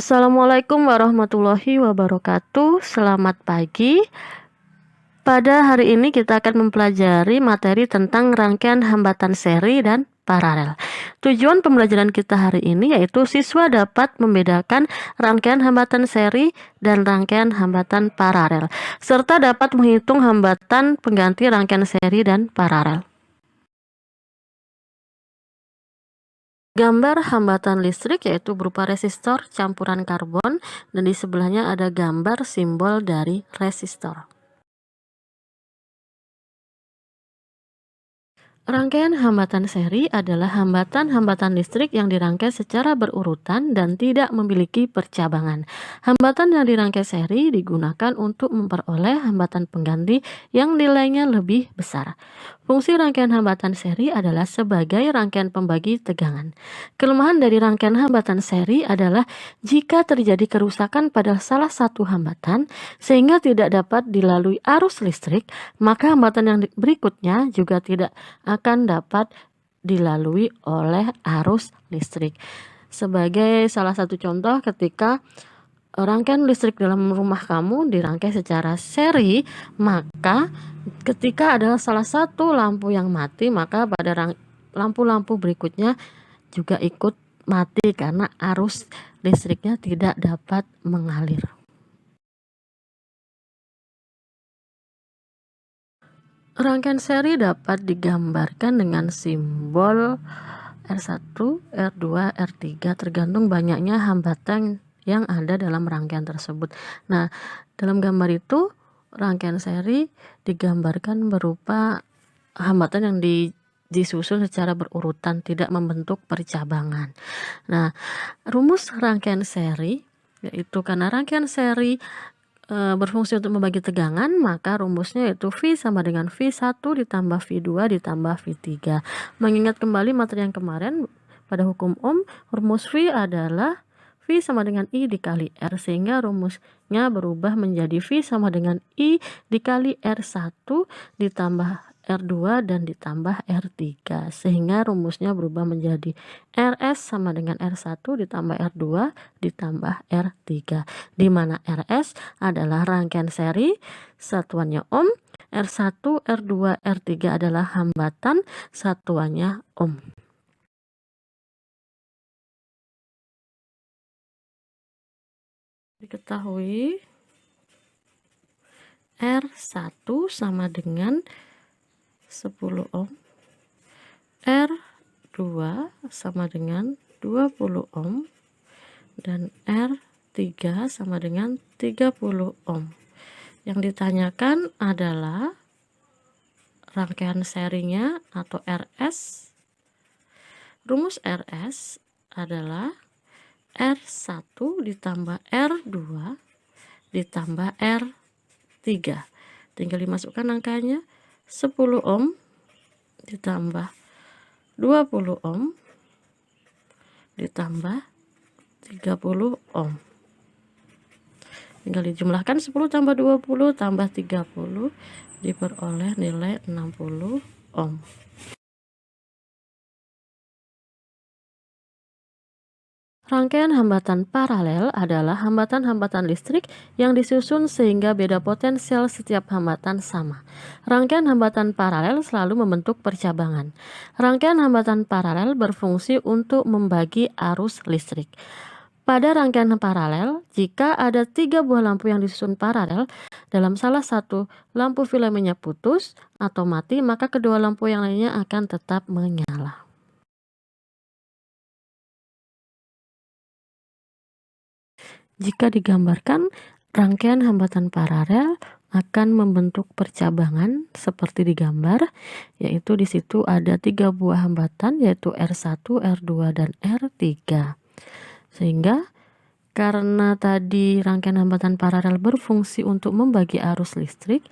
Assalamualaikum warahmatullahi wabarakatuh. Selamat pagi. Pada hari ini kita akan mempelajari materi tentang rangkaian hambatan seri dan paralel. Tujuan pembelajaran kita hari ini yaitu siswa dapat membedakan rangkaian hambatan seri dan rangkaian hambatan paralel, serta dapat menghitung hambatan pengganti rangkaian seri dan paralel. Gambar hambatan listrik yaitu berupa resistor campuran karbon, dan di sebelahnya ada gambar simbol dari resistor. Rangkaian hambatan seri adalah hambatan-hambatan listrik yang dirangkai secara berurutan dan tidak memiliki percabangan. Hambatan yang dirangkai seri digunakan untuk memperoleh hambatan pengganti yang nilainya lebih besar. Fungsi rangkaian hambatan seri adalah sebagai rangkaian pembagi tegangan. Kelemahan dari rangkaian hambatan seri adalah jika terjadi kerusakan pada salah satu hambatan sehingga tidak dapat dilalui arus listrik, maka hambatan yang berikutnya juga tidak akan dapat dilalui oleh arus listrik. Sebagai salah satu contoh, ketika rangkaian listrik dalam rumah kamu dirangkai secara seri, maka ketika ada salah satu lampu yang mati, maka pada lampu-lampu berikutnya juga ikut mati karena arus listriknya tidak dapat mengalir. Rangkaian seri dapat digambarkan dengan simbol R1, R2, R3 tergantung banyaknya hambatan yang ada dalam rangkaian tersebut. Nah, dalam gambar itu rangkaian seri digambarkan berupa hambatan yang disusun secara berurutan, tidak membentuk percabangan. Nah, rumus rangkaian seri yaitu karena rangkaian seri berfungsi untuk membagi tegangan, maka rumusnya yaitu V sama dengan V1 ditambah V2 ditambah V3. Mengingat kembali materi yang kemarin pada hukum Ohm, rumus V adalah V sama dengan I dikali R, sehingga rumusnya berubah menjadi V sama dengan I dikali R1 ditambah R2 dan ditambah R3, sehingga rumusnya berubah menjadi RS sama dengan R1 ditambah R2 ditambah R3, di mana RS adalah rangkaian seri, satuannya ohm, R1, R2, R3 adalah hambatan, satuannya ohm. Diketahui R1 sama dengan 10 ohm, R2 sama dengan 20 ohm, dan R3 sama dengan 30 ohm. Yang ditanyakan adalah rangkaian serinya atau RS. Rumus RS adalah R1 ditambah R2 ditambah R3. Tinggal dimasukkan angkanya, 10 ohm ditambah 20 ohm ditambah 30 ohm. Tinggal dijumlahkan, 10 tambah 20 tambah 30 diperoleh nilai 60 ohm. Rangkaian hambatan paralel adalah hambatan-hambatan listrik yang disusun sehingga beda potensial setiap hambatan sama. Rangkaian hambatan paralel selalu membentuk percabangan. Rangkaian hambatan paralel berfungsi untuk membagi arus listrik. Pada rangkaian paralel, jika ada 3 buah lampu yang disusun paralel, dalam salah satu lampu filamennya putus atau mati, maka kedua lampu yang lainnya akan tetap menyala. Jika digambarkan, rangkaian hambatan paralel akan membentuk percabangan seperti di gambar, yaitu di situ ada 3 buah hambatan yaitu R1, R2, dan R3. Sehingga karena tadi rangkaian hambatan paralel berfungsi untuk membagi arus listrik,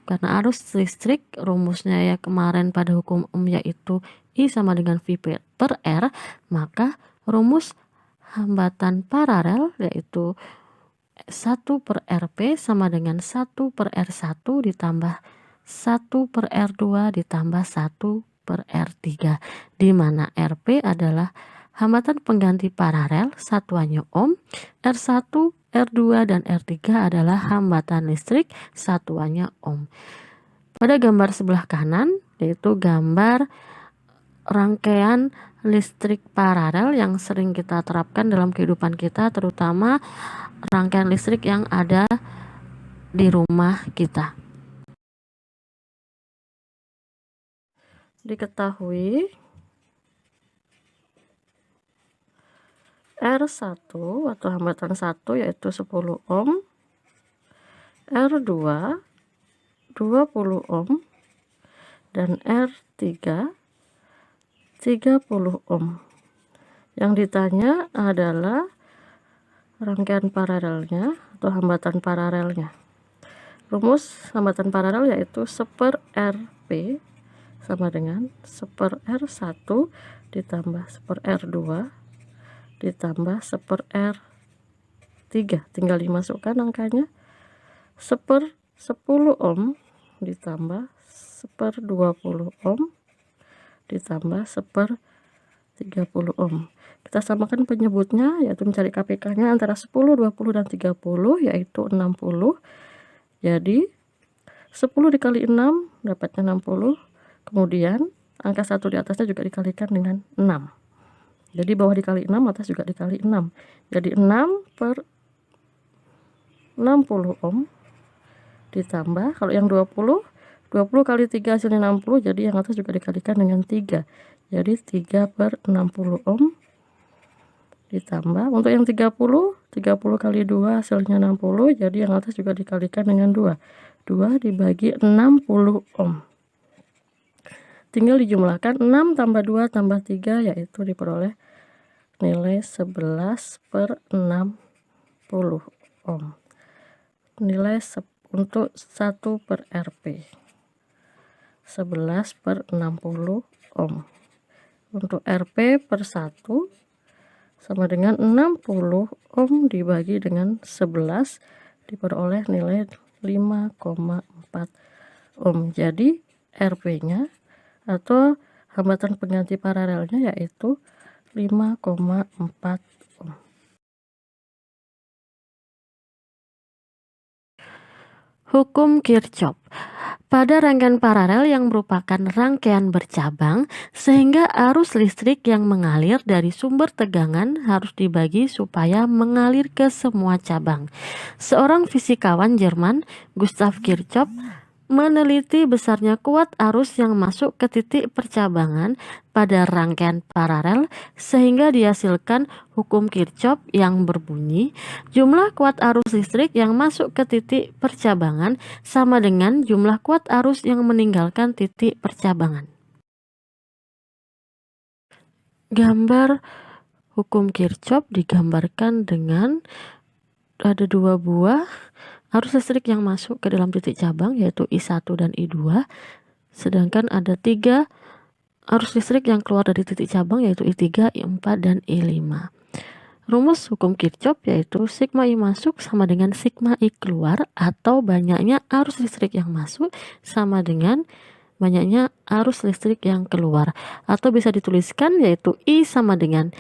karena arus listrik rumusnya ya kemarin pada hukum Ohm yaitu I sama dengan V per R, maka rumus hambatan paralel yaitu 1 per Rp sama dengan 1 per R1 ditambah 1 per R2 ditambah 1 per R3, di mana Rp adalah hambatan pengganti paralel satuannya ohm, R1, R2, dan R3 adalah hambatan listrik satuannya ohm. Pada gambar sebelah kanan, yaitu gambar rangkaian listrik paralel yang sering kita terapkan dalam kehidupan kita, terutama rangkaian listrik yang ada di rumah kita. Diketahui R1 atau hambatan 1 yaitu 10 ohm, R2 20 ohm, dan R3 30 ohm. Yang ditanya adalah rangkaian paralelnya atau hambatan paralelnya. Rumus hambatan paralel yaitu 1/Rp sama dengan 1/R1 ditambah 1/R2 ditambah 1/R3. Tinggal dimasukkan angkanya. 1/10 ohm ditambah 1/20 ohm ditambah 1/30 ohm. Kita samakan penyebutnya, yaitu mencari KPK-nya antara 10, 20, dan 30, yaitu 60. Jadi 10 dikali 6 dapatnya 60. Kemudian angka 1 di atasnya juga dikalikan dengan 6. Jadi bawah dikali 6, atas juga dikali 6. Jadi 6/60 ohm ditambah, kalau yang 20 kali 3 hasilnya 60, jadi yang atas juga dikalikan dengan 3. Jadi 3/60 ohm ditambah, untuk yang 30 kali 2 hasilnya 60, jadi yang atas juga dikalikan dengan 2. 2 dibagi 60 ohm. Tinggal dijumlahkan 6 tambah 2 tambah 3, yaitu diperoleh nilai 11/60 ohm. Nilai untuk 1/Rp 11/60 ohm. Untuk Rp per 1 sama dengan 60 ohm dibagi dengan 11, diperoleh nilai 5,4 ohm. Jadi Rp-nya atau hambatan pengganti paralelnya yaitu 5,4 ohm. Hukum Kirchhoff. Pada rangkaian paralel yang merupakan rangkaian bercabang, sehingga arus listrik yang mengalir dari sumber tegangan harus dibagi supaya mengalir ke semua cabang. Seorang fisikawan Jerman, Gustav Kirchhoff, meneliti besarnya kuat arus yang masuk ke titik percabangan pada rangkaian paralel sehingga dihasilkan hukum Kirchhoff yang berbunyi jumlah kuat arus listrik yang masuk ke titik percabangan sama dengan jumlah kuat arus yang meninggalkan titik percabangan. Gambar hukum Kirchhoff digambarkan dengan ada 2 buah arus listrik yang masuk ke dalam titik cabang, yaitu I1 dan I2, sedangkan ada 3 arus listrik yang keluar dari titik cabang, yaitu I3, I4, dan I5. Rumus hukum Kirchhoff yaitu sigma I masuk sama dengan sigma I keluar, atau banyaknya arus listrik yang masuk sama dengan banyaknya arus listrik yang keluar, atau bisa dituliskan yaitu I sama dengan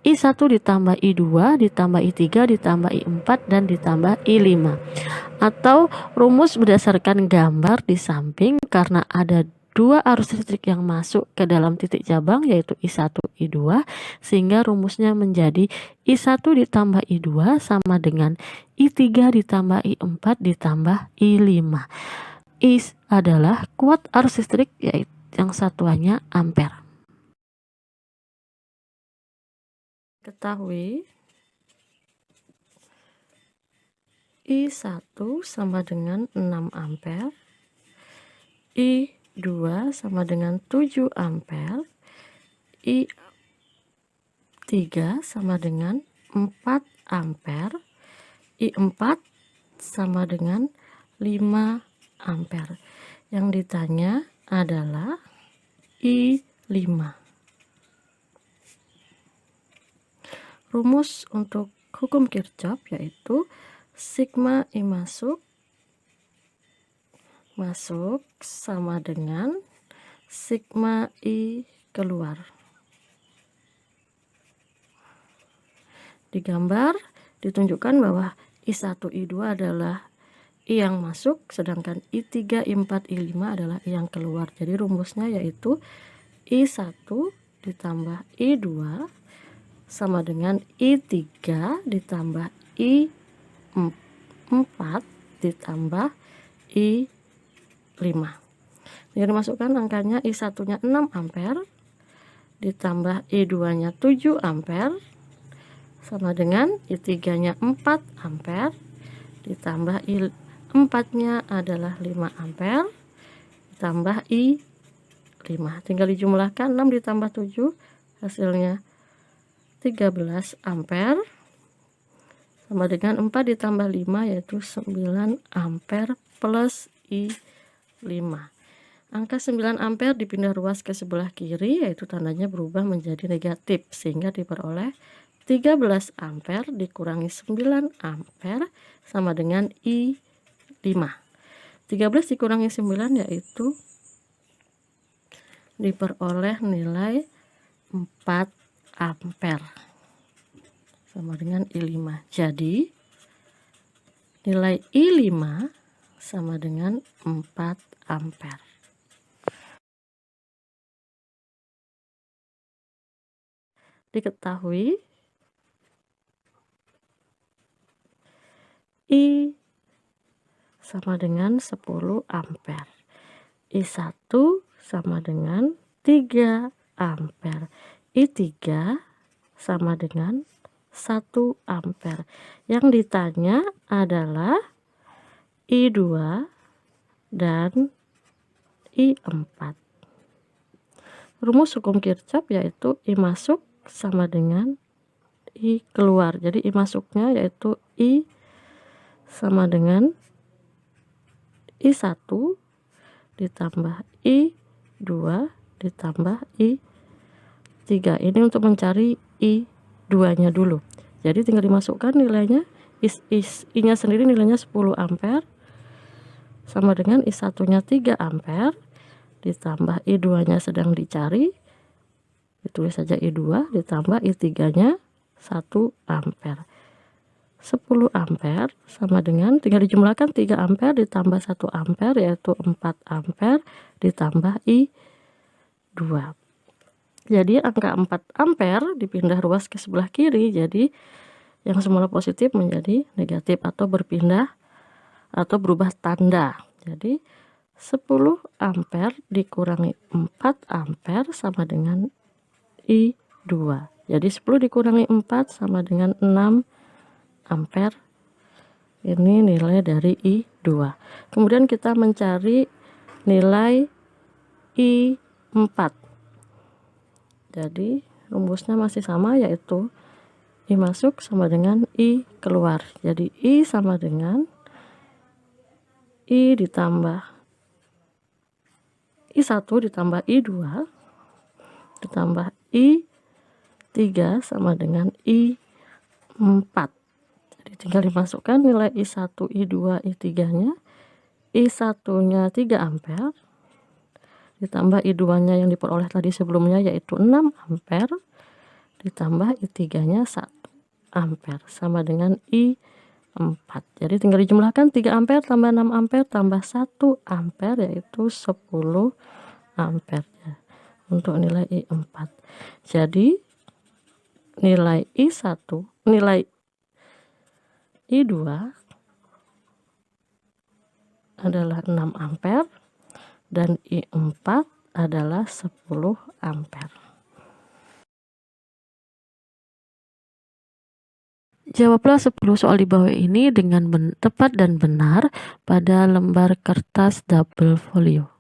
I1 ditambah I2 ditambah I3 ditambah I4 dan ditambah I5. Atau rumus berdasarkan gambar di samping, karena ada 2 arus listrik yang masuk ke dalam titik cabang yaitu I1, I2, sehingga rumusnya menjadi I1 ditambah I2 sama dengan I3 ditambah I4 ditambah I5. I adalah kuat arus listrik yaitu yang satuannya ampere. Ketahui I1 sama dengan 6 ampere, I2 sama dengan 7 ampere, I3 sama dengan 4 ampere, I4 sama dengan 5 ampere. Yang ditanya adalah I5. Rumus untuk hukum Kirchhoff yaitu sigma I masuk sama dengan sigma I keluar. Digambar, ditunjukkan bahwa I1, I2 adalah I yang masuk, sedangkan I3, I4, I5 adalah I yang keluar. Jadi rumusnya yaitu I1 ditambah I2 sama dengan I3 ditambah I4 ditambah I5. Jadi masukkan angkanya, I1-nya 6 ampere ditambah I2-nya 7 ampere sama dengan I3-nya 4 ampere ditambah I4-nya adalah 5 ampere ditambah I5. Tinggal dijumlahkan, 6 ditambah 7 hasilnya 13 ampere sama dengan 4 ditambah 5 yaitu 9 ampere plus I5. Angka 9 ampere dipindah ruas ke sebelah kiri, yaitu tandanya berubah menjadi negatif, sehingga diperoleh 13 ampere dikurangi 9 ampere sama dengan I5. 13 dikurangi 9 yaitu diperoleh nilai 4 ampere sama dengan I5. Jadi nilai I5 sama dengan 4 ampere. Diketahui I sama dengan 10 ampere, I1 sama dengan 3 ampere, I3 sama dengan 1 ampere. Yang ditanya adalah I2 dan I4. Rumus hukum Kirchhoff yaitu I masuk sama dengan I keluar. Jadi I masuknya yaitu I sama dengan I1 ditambah I2 ditambah I3. Ini untuk mencari I2-nya dulu. Jadi tinggal dimasukkan nilainya. I-nya sendiri nilainya 10 ampere sama dengan I1-nya 3 ampere ditambah I2-nya sedang dicari. Ditulis saja I2 ditambah I3-nya 1 ampere. 10 ampere sama dengan, tinggal dijumlahkan, 3 ampere ditambah 1 ampere yaitu 4 ampere ditambah I2. Jadi angka 4 ampere dipindah ruas ke sebelah kiri, jadi yang semula positif menjadi negatif atau berpindah atau berubah tanda. Jadi 10 ampere dikurangi 4 ampere sama dengan I2. Jadi 10 dikurangi 4 sama dengan 6 ampere. Ini nilai dari I2. Kemudian kita mencari nilai I4. Jadi rumusnya masih sama, yaitu I masuk sama dengan I keluar. Jadi I sama dengan I ditambah I1 ditambah I2 ditambah I3 sama dengan I4. Jadi tinggal dimasukkan nilai I1, I2, I3-nya. I1-nya 3 ampere ditambah I2-nya yang diperoleh tadi sebelumnya yaitu 6 ampere ditambah I3-nya 1 ampere sama dengan I4. Jadi tinggal dijumlahkan, 3 ampere tambah 6 ampere tambah 1 ampere yaitu 10 ampere untuk nilai I4. Jadi nilai I1, nilai I2 adalah 6 ampere dan I4 adalah 10 ampere. Jawablah 10 soal di bawah ini dengan tepat dan benar pada lembar kertas double folio.